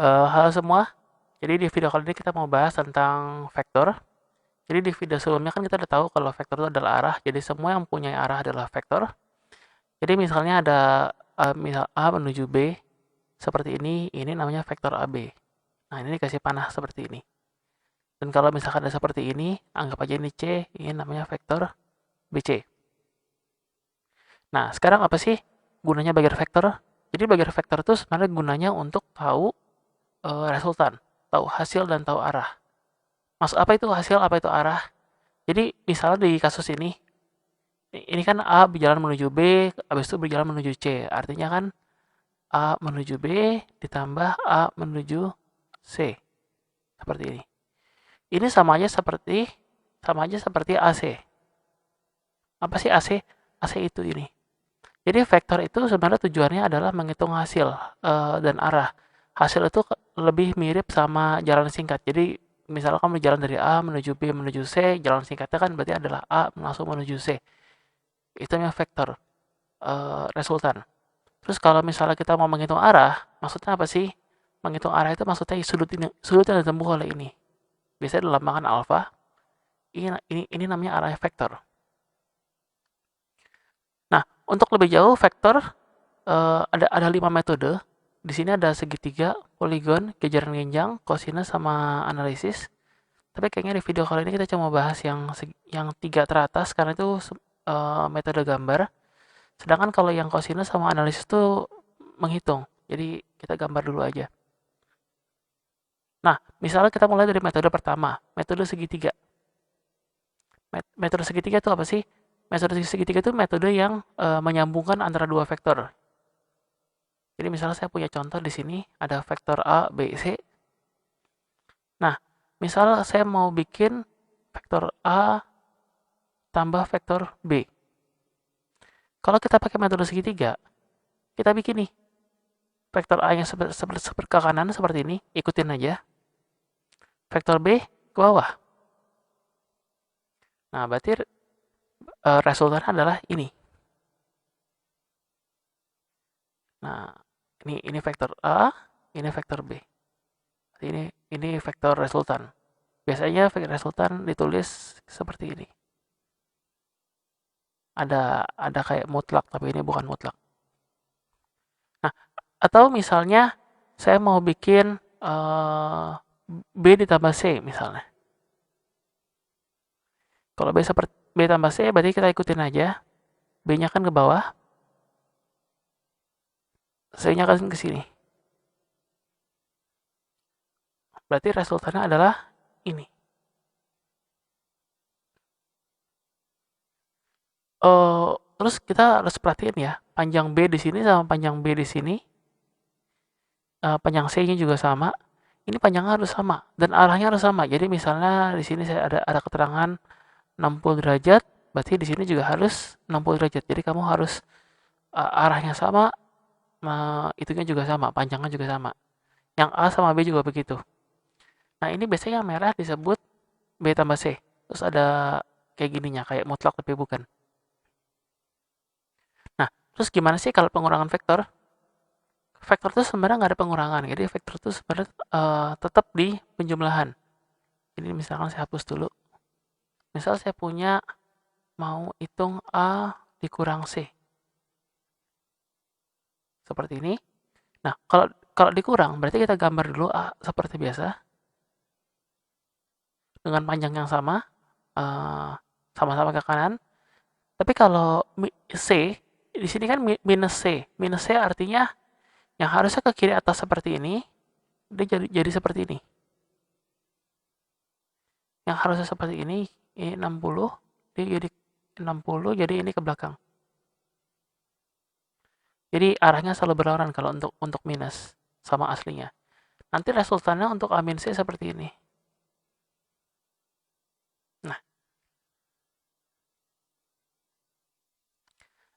Halo semua, jadi di video kali ini kita mau bahas tentang vektor. Jadi di video sebelumnya kan kita udah tahu kalau vektor itu adalah arah, jadi semua yang punya arah adalah vektor. Jadi misalnya ada misal A menuju B seperti ini namanya vektor AB. Nah ini dikasih panah seperti ini. Dan kalau misalkan ada seperti ini, anggap aja ini C, ini namanya vektor BC. Nah sekarang apa sih gunanya bagian vektor? Jadi bagian vektor itu sebenarnya gunanya untuk tahu resultan, tahu hasil dan tahu arah. Maksud apa itu hasil, apa itu arah? Jadi misalnya di kasus ini kan A berjalan menuju B, habis itu berjalan menuju C. Artinya kan A menuju B ditambah A menuju C. Seperti ini. Ini sama aja seperti AC. Apa sih AC? AC itu ini. Jadi vektor itu sebenarnya tujuannya adalah menghitung hasil dan arah. Hasil itu lebih mirip sama jalan singkat. Jadi misalnya kamu jalan dari A menuju B menuju C, jalan singkatnya kan berarti adalah A langsung menuju C. Itu namanya vektor resultan. Terus kalau misalnya kita mau menghitung arah, maksudnya apa sih? Menghitung arah itu maksudnya sudut yang ditempuh oleh ini. Biasanya dilambangkan alfa. Ini namanya arah vektor. Nah, untuk lebih jauh vektor ada 5 metode. Di sini ada segitiga, poligon, kejaran genjang, kosinus sama analisis. Tapi kayaknya di video kali ini kita cuma bahas yang 3 teratas karena itu metode gambar. Sedangkan kalau yang kosinus sama analisis itu menghitung. Jadi kita gambar dulu aja. Nah, misalnya kita mulai dari metode pertama, metode segitiga. Metode segitiga itu apa sih? Metode segitiga itu metode yang menyambungkan antara dua vektor. Jadi misalnya saya punya contoh di sini ada vektor A, B, C. Nah, misal saya mau bikin vektor A tambah vektor B. Kalau kita pakai metode segitiga, kita bikin nih vektor A yang seperti ke kanan seperti ini, ikutin aja. Vektor B ke bawah. Nah, berarti resultannya adalah ini. Nah, ini vektor A, ini vektor B. Ini vektor resultan. Biasanya vektor resultan ditulis seperti ini. Ada kayak mutlak, tapi ini bukan mutlak. Nah, atau misalnya saya mau bikin B ditambah C misalnya. Kalau B seperti B tambah C berarti kita ikutin aja. B-nya kan ke bawah, C-nya kan ke sini. Berarti resultannya adalah ini. Terus kita harus perhatiin ya, panjang B di sini sama panjang B di sini, panjang C-nya juga sama. Ini panjangnya harus sama dan arahnya harus sama. Jadi misalnya di sini saya ada keterangan 60 derajat, berarti di sini juga harus 60 derajat. Jadi kamu harus arahnya sama, itunya juga sama, panjangnya juga sama. Yang A sama B juga begitu. Nah ini biasanya yang merah disebut B tambah C. Terus ada kayak gininya, kayak mutlak tapi bukan. Nah, terus gimana sih kalau pengurangan vektor? Vektor itu sebenarnya nggak ada pengurangan. Jadi vektor itu sebenarnya tetap di penjumlahan. Ini misalkan saya hapus dulu. Misal saya punya mau hitung A dikurang C. Seperti ini. Nah, kalau dikurang berarti kita gambar dulu A seperti biasa dengan panjang yang sama, sama-sama ke kanan. Tapi kalau C di sini kan minus C. Minus C artinya yang harusnya ke kiri atas seperti ini, dia jadi seperti ini. Yang harusnya seperti ini 60, dia jadi 60, jadi ini ke belakang. Jadi arahnya selalu berlawanan kalau untuk minus sama aslinya. Nanti resultannya untuk A min C seperti ini. Nah,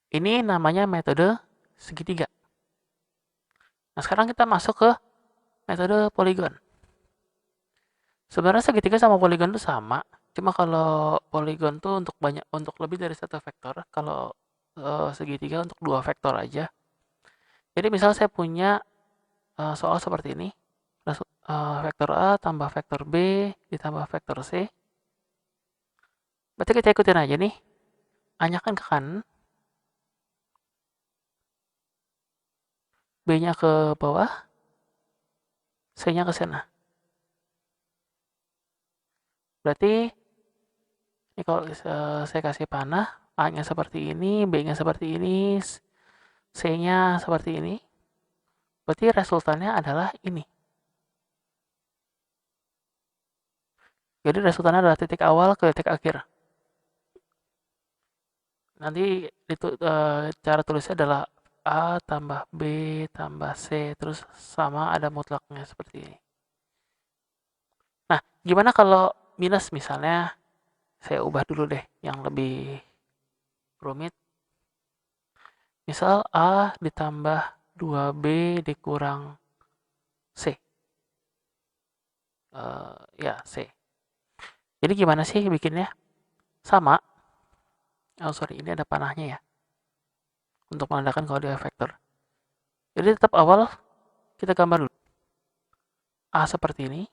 ini namanya metode segitiga. Nah, sekarang kita masuk ke metode poligon. Sebenarnya segitiga sama poligon itu sama, cuma kalau poligon tuh untuk lebih dari satu vektor, kalau segitiga untuk dua vektor aja. Jadi misal saya punya soal seperti ini, vektor A tambah vektor B ditambah vektor C. Berarti kita ikutin aja nih. A-nya kan ke kanan, B-nya ke bawah, C-nya ke sana. Berarti ini kalau saya kasih panah, A-nya seperti ini, B-nya seperti ini, C-nya seperti ini. Berarti resultannya adalah ini. Jadi resultannya adalah titik awal ke titik akhir. Nanti itu cara tulisnya adalah A tambah B tambah C, terus sama ada mutlaknya seperti ini. Nah, gimana kalau minus misalnya? Saya ubah dulu deh yang lebih rumit. Misal A ditambah 2B dikurang C. Ya, C. Jadi gimana sih bikinnya? Sama. Oh, sorry, ini ada panahnya ya. Untuk menandakan kalau dia vektor. Jadi tetap awal kita gambar dulu. A seperti ini.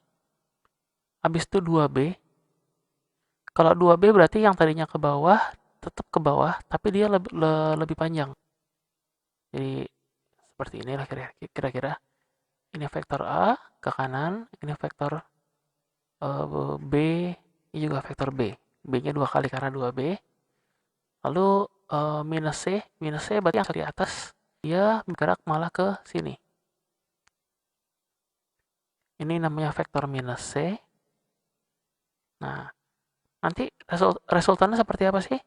Habis itu 2B. Kalau 2B berarti yang tadinya ke bawah tetap ke bawah, tapi dia lebih panjang. Jadi seperti inilah kira-kira. Ini vektor A ke kanan, ini vektor B, ini juga vektor B. B-nya 2 kali karena 2B. Lalu minus C berarti yang di atas dia bergerak malah ke sini. Ini namanya vektor minus C. Nah, nanti resultannya seperti apa sih?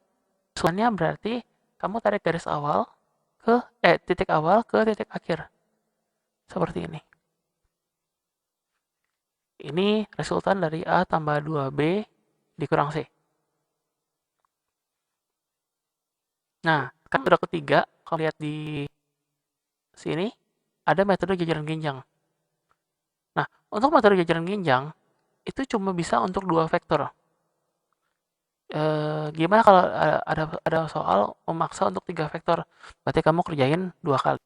Resultannya berarti kamu tarik garis awal ke titik awal ke titik akhir. Seperti ini. Ini resultan dari A tambah 2B dikurang C. Nah, kan udah ketiga, kalau lihat di sini, ada metode jajaran ginjang. Nah, untuk metode jajaran ginjang, itu cuma bisa untuk 2 vektor. Gimana kalau ada soal memaksa untuk 3 vektor? Berarti kamu kerjain 2 kali.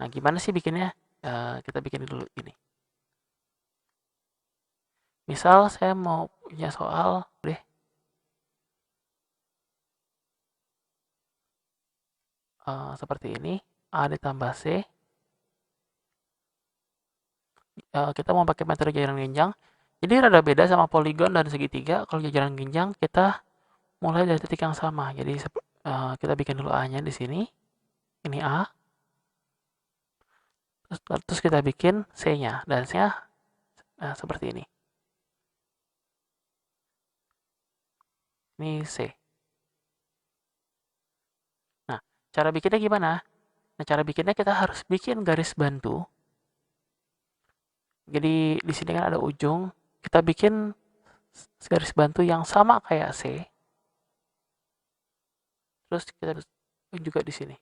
Nah, gimana sih bikinnya? Kita bikin dulu ini. Misal saya mau punya soal deh. Seperti ini. A ditambah C. Kita mau pakai metode jajaran ginjang. Jadi rada beda sama poligon dan segitiga. Kalau jajaran ginjang kita mulai dari titik yang sama. Jadi kita bikin dulu A-nya di sini. Ini A. Terus kita bikin C-nya. Dan C-nya seperti ini. Ini C. Nah, cara bikinnya gimana? Nah, cara bikinnya kita harus bikin garis bantu. Jadi di sini kan ada ujung. Kita bikin garis bantu yang sama kayak C. Terus kita juga di sini.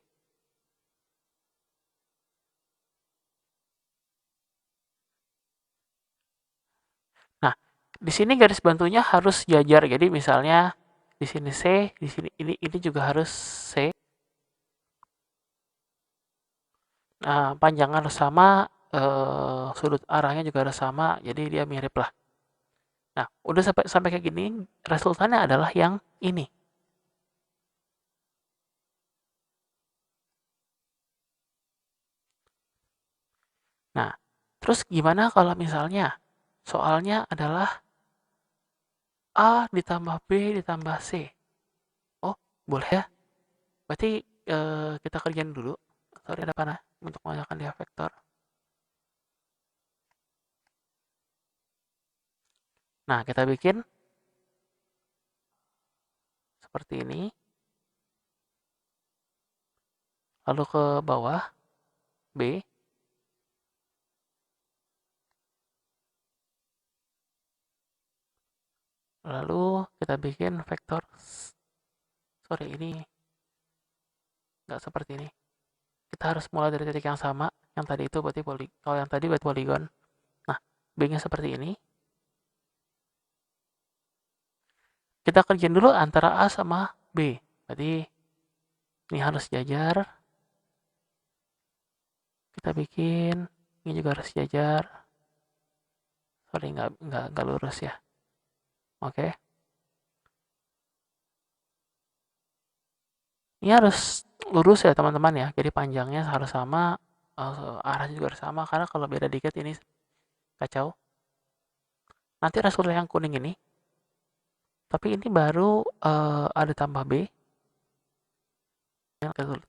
Nah, di sini garis bantunya harus jajar. Jadi misalnya di sini C, di sini ini juga harus C. Nah, panjangnya harus sama, sudut arahnya juga harus sama, jadi dia mirip lah. Nah, udah sampai sampai kayak gini, resultannya adalah yang ini. Nah, terus gimana kalau misalnya soalnya adalah A ditambah B ditambah C? Oh, boleh ya? Berarti kita kerjain dulu. Sorry ada panah untuk menggunakan dia vektor. Nah, kita bikin seperti ini. Lalu ke bawah B. Lalu kita bikin vektor. Sorry, ini nggak seperti ini. Kita harus mulai dari titik yang sama. Yang tadi itu berarti kalau yang tadi berarti poligon. Nah, B-nya seperti ini. Kita kerjain dulu antara A sama B. Berarti ini harus jajar. Kita bikin, ini juga harus jajar. Sorry, nggak lurus ya. Oke. Ini harus lurus ya teman-teman ya. Jadi panjangnya harus sama, arahnya juga harus sama. Karena kalau beda dikit ini kacau. Nanti resultnya yang kuning ini. Tapi ini baru ada tambah B.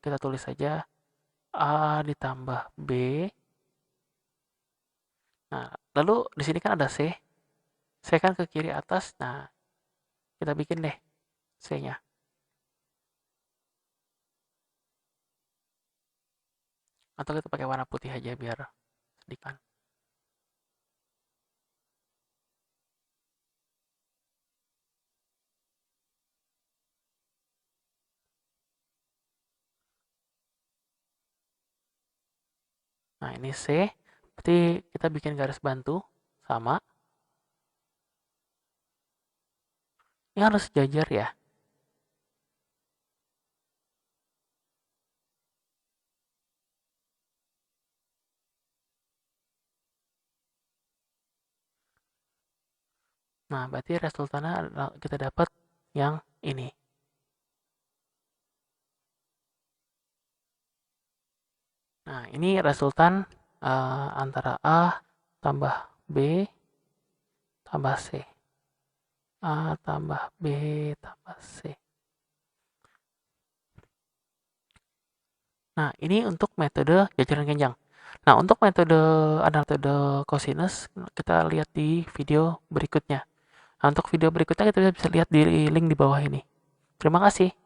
Kita tulis saja A ditambah B. Nah, lalu di sini kan ada C. C kan ke kiri atas. Nah, kita bikin deh C-nya. Atau kita pakai warna putih aja biar sedikit. Nah, ini C. Berarti kita bikin garis bantu sama. Ini harus sejajar ya. Nah, berarti resultannya kita dapat yang ini. Nah, ini resultan antara A tambah B tambah C. A tambah B tambah C. Nah, ini untuk metode jajaran genjang. Nah, untuk metode cosinus kita lihat di video berikutnya. Nah, untuk video berikutnya kita bisa lihat di link di bawah ini. Terima kasih.